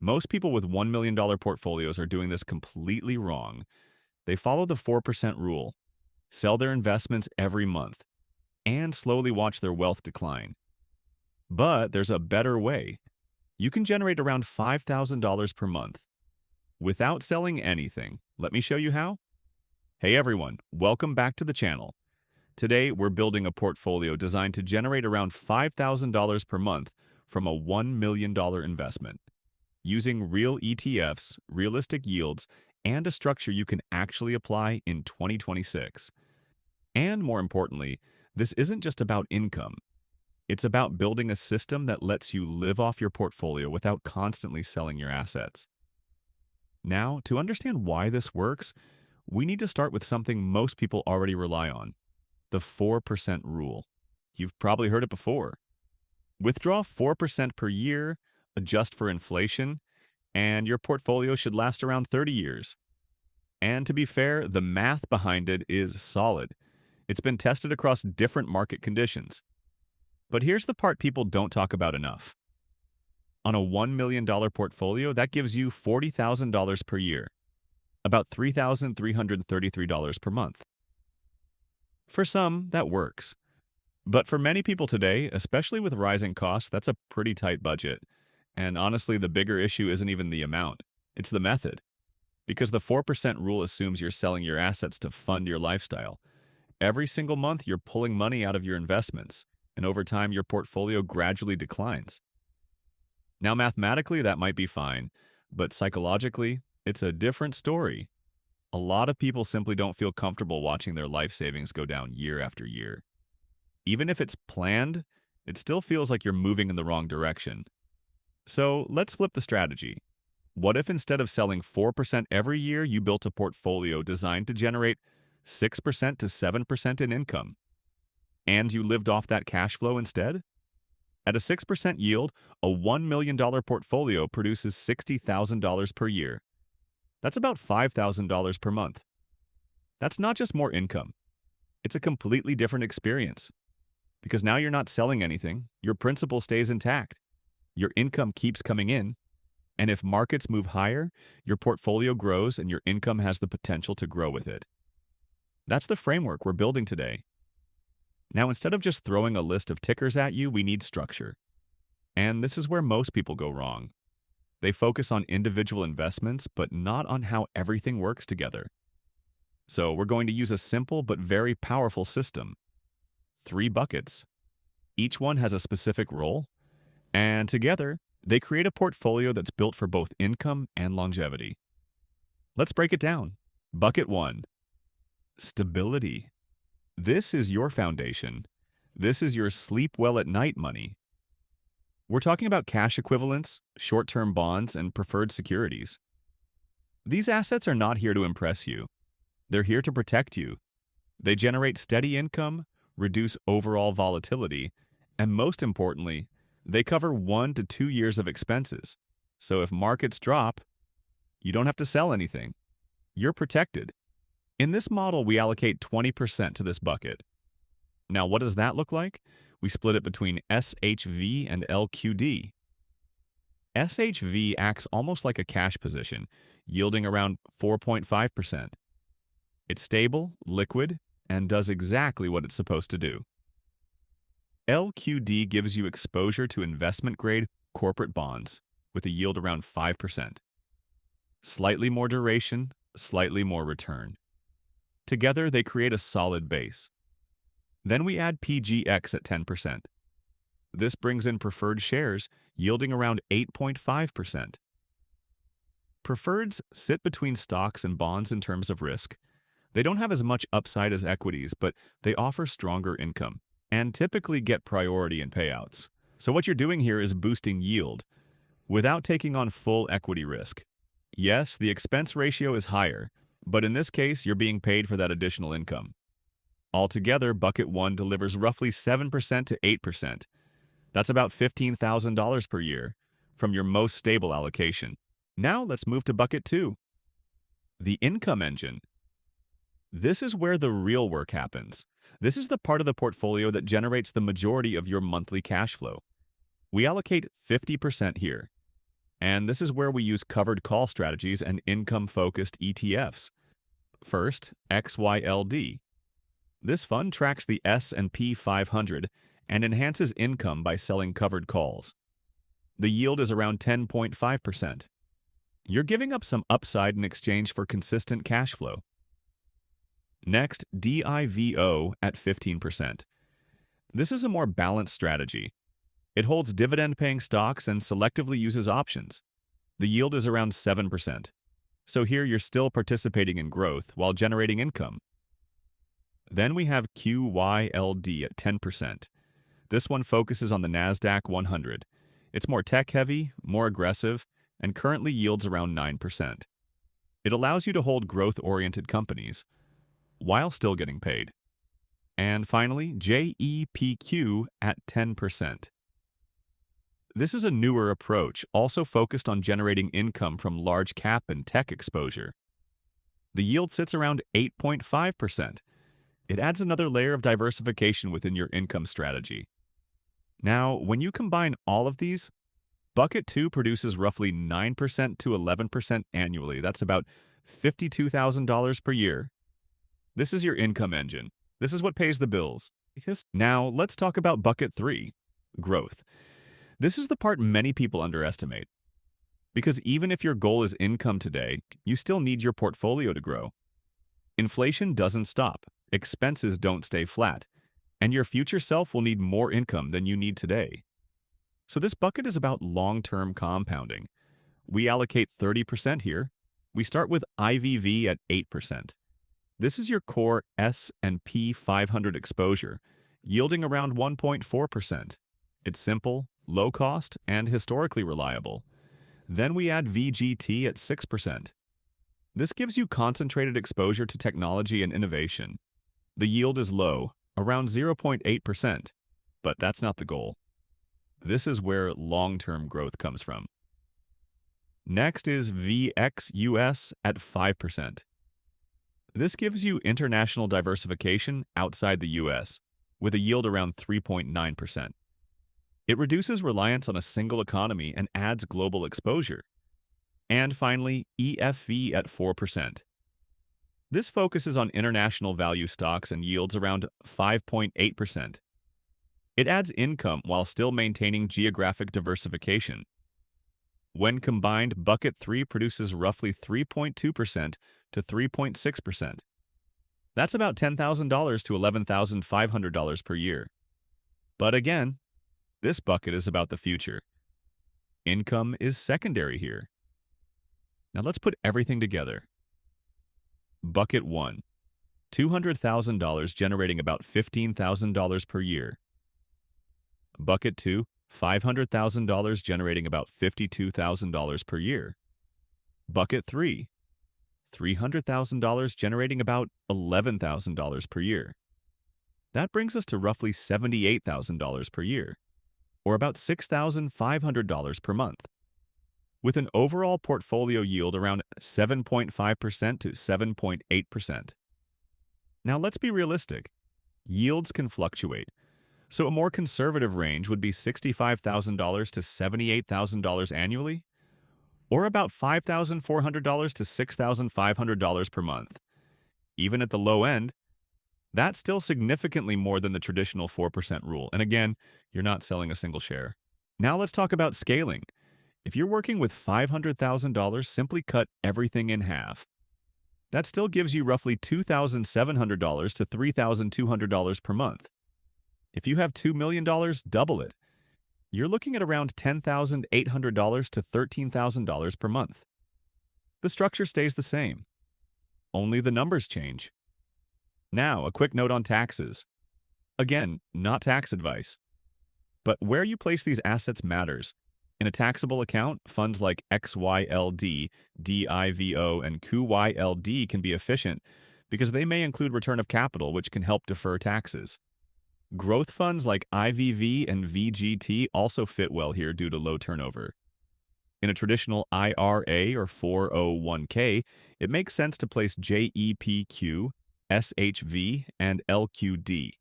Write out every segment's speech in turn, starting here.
Most people with $1 million portfolios are doing this completely wrong. They follow the 4% rule, sell their investments every month, and slowly watch their wealth decline. But there's a better way. You can generate around $5,000 per month without selling anything. Let me show you how. Hey everyone, welcome back to the channel. Today, we're building a portfolio designed to generate around $5,000 per month from a $1 million investment. Using real ETFs, realistic yields, and a structure you can actually apply in 2026. And more importantly, this isn't just about income. It's about building a system that lets you live off your portfolio without constantly selling your assets. Now, to understand why this works, we need to start with something most people already rely on: the 4% rule. You've probably heard it before. Withdraw 4% per year, adjust for inflation, and your portfolio should last around 30 years. And to be fair, the math behind it is solid. It's been tested across different market conditions. But here's the part people don't talk about enough. On a $1 million portfolio, that gives you $40,000 per year, about $3,333 per month. For some, that works. But for many people today, especially with rising costs, that's a pretty tight budget. And honestly, the bigger issue isn't even the amount, it's the method. Because the 4% rule assumes you're selling your assets to fund your lifestyle. Every single month, you're pulling money out of your investments, and over time, your portfolio gradually declines. Now, mathematically, that might be fine, but psychologically, it's a different story. A lot of people simply don't feel comfortable watching their life savings go down year after year. Even if it's planned, it still feels like you're moving in the wrong direction. So let's flip the strategy. What if instead of selling 4% every year, you built a portfolio designed to generate 6% to 7% in income? And you lived off that cash flow instead? At a 6% yield, a $1 million portfolio produces $60,000 per year. That's about $5,000 per month. That's not just more income. It's a completely different experience. Because now you're not selling anything, your principal stays intact. Your income keeps coming in. And if markets move higher, your portfolio grows and your income has the potential to grow with it. That's the framework we're building today. Now, instead of just throwing a list of tickers at you, we need structure. And this is where most people go wrong. They focus on individual investments, but not on how everything works together. So we're going to use a simple but very powerful system. 3 buckets. Each one has a specific role, and together, they create a portfolio that's built for both income and longevity. Let's break it down. Bucket 1. Stability. This is your foundation. This is your sleep well at night money. We're talking about cash equivalents, short-term bonds, and preferred securities. These assets are not here to impress you. They're here to protect you. They generate steady income, reduce overall volatility, and most importantly, they cover 1 to 2 years of expenses. So if markets drop, you don't have to sell anything. You're protected. In this model, we allocate 20% to this bucket. Now, what does that look like? We split it between SHV and LQD. SHV acts almost like a cash position, yielding around 4.5%. It's stable, liquid, and does exactly what it's supposed to do. LQD gives you exposure to investment-grade corporate bonds with a yield around 5%. Slightly more duration, slightly more return. Together, they create a solid base. Then we add PGX at 10%. This brings in preferred shares, yielding around 8.5%. Preferreds sit between stocks and bonds in terms of risk. They don't have as much upside as equities, but they offer stronger income and typically get priority in payouts. So what you're doing here is boosting yield without taking on full equity risk. Yes, the expense ratio is higher, but in this case, you're being paid for that additional income. Altogether, Bucket 1 delivers roughly 7% to 8%. That's about $15,000 per year from your most stable allocation. Now let's move to Bucket 2, the income engine. This is where the real work happens. This is the part of the portfolio that generates the majority of your monthly cash flow. We allocate 50% here. And this is where we use covered call strategies and income-focused ETFs. First, XYLD. This fund tracks the S&P 500 and enhances income by selling covered calls. The yield is around 10.5%. You're giving up some upside in exchange for consistent cash flow. Next, DIVO at 15%. This is a more balanced strategy. It holds dividend-paying stocks and selectively uses options. The yield is around 7%. So here you're still participating in growth while generating income. Then we have QYLD at 10%. This one focuses on the NASDAQ 100. It's more tech-heavy, more aggressive, and currently yields around 9%. It allows you to hold growth-oriented companies while still getting paid. And finally, JEPQ at 10%. This is a newer approach, also focused on generating income from large cap and tech exposure. The yield sits around 8.5%. It adds another layer of diversification within your income strategy. Now, when you combine all of these, Bucket 2 produces roughly 9% to 11% annually. That's about $52,000 per year. This is your income engine. This is what pays the bills. Now, let's talk about Bucket 3, growth. This is the part many people underestimate. Because even if your goal is income today, you still need your portfolio to grow. Inflation doesn't stop, expenses don't stay flat, and your future self will need more income than you need today. So this bucket is about long-term compounding. We allocate 30% here. We start with IVV at 8%. This is your core S&P 500 exposure, yielding around 1.4%. It's simple, low cost, and historically reliable. Then we add VGT at 6%. This gives you concentrated exposure to technology and innovation. The yield is low, around 0.8%, but that's not the goal. This is where long-term growth comes from. Next is VXUS at 5%. This gives you international diversification outside the US, with a yield around 3.9%. It reduces reliance on a single economy and adds global exposure. And finally, EFV at 4%. This focuses on international value stocks and yields around 5.8%. It adds income while still maintaining geographic diversification. When combined, Bucket 3 produces roughly 3.2% to 3.6%. That's about $10,000 to $11,500 per year. But again, this bucket is about the future. Income is secondary here. Now let's put everything together. Bucket 1, $200,000 generating about $15,000 per year. Bucket 2, $500,000 generating about $52,000 per year. Bucket 3, $300,000 generating about $11,000 per year. That brings us to roughly $78,000 per year, or about $6,500 per month, with an overall portfolio yield around 7.5% to 7.8%. Now let's be realistic. Yields can fluctuate, so a more conservative range would be $65,000 to $78,000 annually, or about $5,400 to $6,500 per month. Even at the low end, that's still significantly more than the traditional 4% rule. And again, you're not selling a single share. Now let's talk about scaling. If you're working with $500,000, simply cut everything in half. That still gives you roughly $2,700 to $3,200 per month. If you have $2 million, double it. You're looking at around $10,800 to $13,000 per month. The structure stays the same. Only the numbers change. Now, a quick note on taxes. Again, not tax advice. But where you place these assets matters. In a taxable account, funds like XYLD, DIVO, and QYLD can be efficient because they may include return of capital, which can help defer taxes. Growth funds like IVV and VGT also fit well here due to low turnover. In a traditional IRA or 401k, it makes sense to place JEPQ, SHV, and LQD,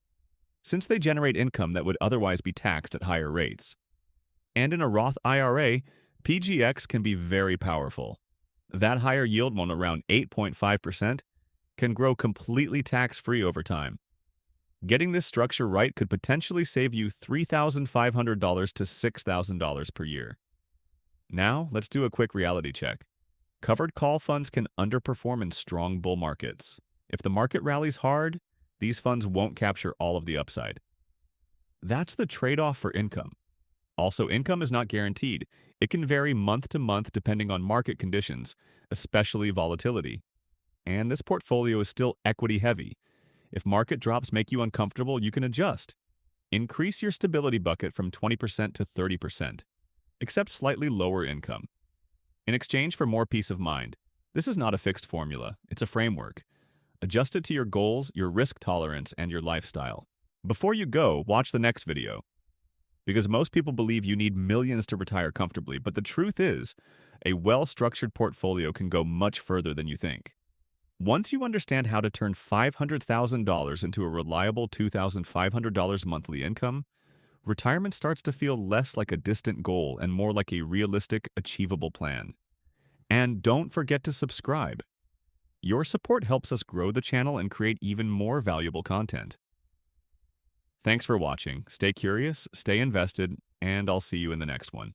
since they generate income that would otherwise be taxed at higher rates. And in a Roth IRA, PGX can be very powerful. That higher yield one, around 8.5%, can grow completely tax-free over time. Getting this structure right could potentially save you $3,500 to $6,000 per year. Now, let's do a quick reality check. Covered call funds can underperform in strong bull markets. If the market rallies hard, these funds won't capture all of the upside. That's the trade-off for income. Also, income is not guaranteed. It can vary month to month depending on market conditions, especially volatility. And this portfolio is still equity-heavy. If market drops make you uncomfortable, you can adjust. Increase your stability bucket from 20% to 30%. Accept slightly lower income. In exchange for more peace of mind. This is not a fixed formula. It's a framework. Adjust it to your goals, your risk tolerance, and your lifestyle. Before you go, watch the next video. Because most people believe you need millions to retire comfortably, but the truth is, a well-structured portfolio can go much further than you think. Once you understand how to turn $500,000 into a reliable $2,500 monthly income, retirement starts to feel less like a distant goal and more like a realistic, achievable plan. And don't forget to subscribe. Your support helps us grow the channel and create even more valuable content. Thanks for watching. Stay curious, stay invested, and I'll see you in the next one.